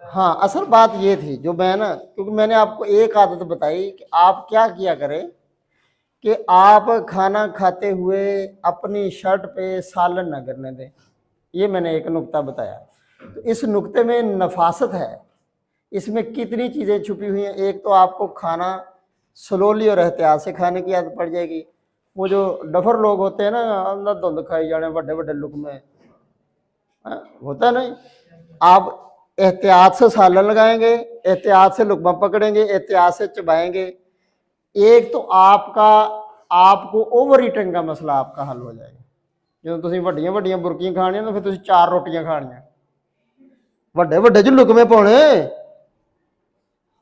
ہاں اصل بات یہ تھی جو میں نا، کیونکہ میں نے آپ کو ایک عادت بتائی کہ آپ کیا کیا کریں کہ آپ کھانا کھاتے ہوئے اپنی شرٹ پہ سالن نہ گرنے دیں. یہ میں نے ایک نقطہ بتایا. تو اس نقطے میں نفاست ہے، اس میں کتنی چیزیں چھپی ہوئی ہیں. ایک تو آپ کو کھانا سلولی اور احتیاط سے کھانے کی عادت پڑ جائے گی. وہ جو ڈفر لوگ ہوتے ہیں نا، اندر دھند کھائی جانے بڑے بڑے لقمے، ہوتا ہے نہیں. آپ احتیاط سے سالن لگائیں گے، احتیاط سے لقمہ پکڑیں گے، احتیاط سے چبائیں گے. ایک تو آپ کو اوور ایٹنگ کا مسئلہ آپ کا حل ہو جائے گا. جو تسی وڈیاں وڈیاں برکیاں کھانیاں نا، پھر تسی 4 روٹیاں کھانیاں، وڈے وڈے جو لقمے پاؤنے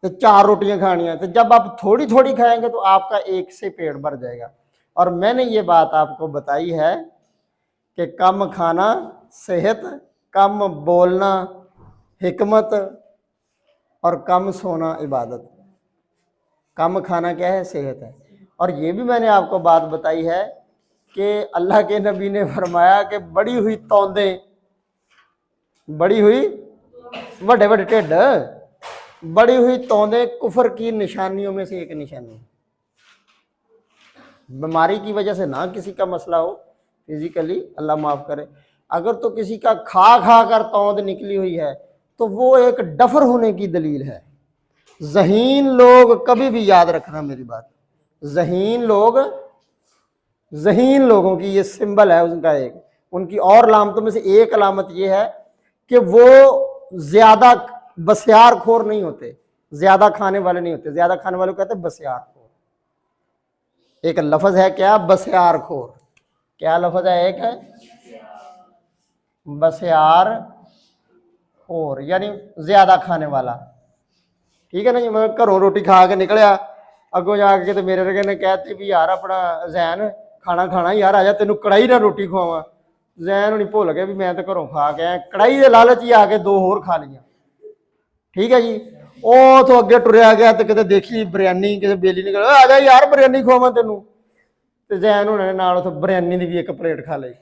تو 4 روٹیاں کھانیاں. تو جب آپ تھوڑی تھوڑی کھائیں گے تو آپ کا ایک سے پیٹ بھر جائے گا. اور میں نے یہ بات آپ کو بتائی ہے کہ کم کھانا صحت، کم بولنا حکمت، اور کم سونا عبادت. کم کھانا کیا ہے؟ صحت ہے. اور یہ بھی میں نے آپ کو بات بتائی ہے کہ اللہ کے نبی نے فرمایا کہ بڑی ہوئی توندیں، بڑی ہوئی وڈے وڈے ٹھڈ، بڑی ہوئی توندیں کفر کی نشانیوں میں سے ایک نشانی ہے. بیماری کی وجہ سے نہ کسی کا مسئلہ ہو فزیکلی، اللہ معاف کرے. اگر تو کسی کا کھا کھا کر توند نکلی ہوئی ہے تو وہ ایک ڈفر ہونے کی دلیل ہے. ذہین لوگ کبھی بھی یاد رکھنا میری بات، ذہین لوگوں کی یہ سمبل ہے ان کا. ایک ان کی اور علامتوں میں سے ایک علامت یہ ہے کہ وہ زیادہ بسیار خور نہیں ہوتے، زیادہ کھانے والے نہیں ہوتے. زیادہ کھانے والے کو کہتے ہیں بسیار خور. ایک لفظ ہے کیا؟ بسیار خور. کیا لفظ ہے؟ ایک ہے بسیار خور، یعنی زیادہ کھانے والا. ٹھیک ہے نا جی. میں گھروں روٹی کھا کے نکلیا، اگوں جا کے تو میرے رگے نے کہتے بھی یار اپنا ذہن کھانا کھانا یار، آ جا تینوں کڑائی نہ روٹی کھواواں. ذہن ہونی بھول گیا بھی میں تو گھروں کھا کے آیا، کڑائی دے لالچ ہی آ کے 2 اور کھا لیا. ٹھیک ہے جی. وہ تو اگے ٹریا گیا تو کتے دیکھی بریانی، کتے بیلی نکل آ جا یار بریانی کھواواں تینوں. تو ذہن ہونے نال تو بریانی دی بھی ایک پلیٹ کھا لئی.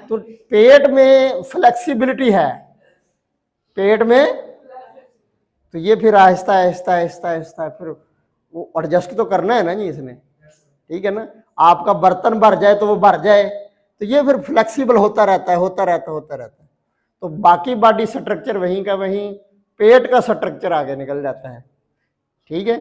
تو پیٹ میں فلیکسیبلٹی ہے، پیٹ میں. تو یہ پھر آہستہ آہستہ آہستہ آہستہ پھر وہ ایڈجسٹ تو کرنا ہے نا جی اس نے. ٹھیک ہے نا. آپ کا برتن بھر جائے تو وہ بھر جائے، تو یہ پھر فلیکسیبل ہوتا رہتا ہے، ہوتا رہتا ہے. تو باقی باڈی سٹرکچر وہیں کا وہیں، پیٹ کا سٹرکچر آگے نکل جاتا ہے. ٹھیک ہے.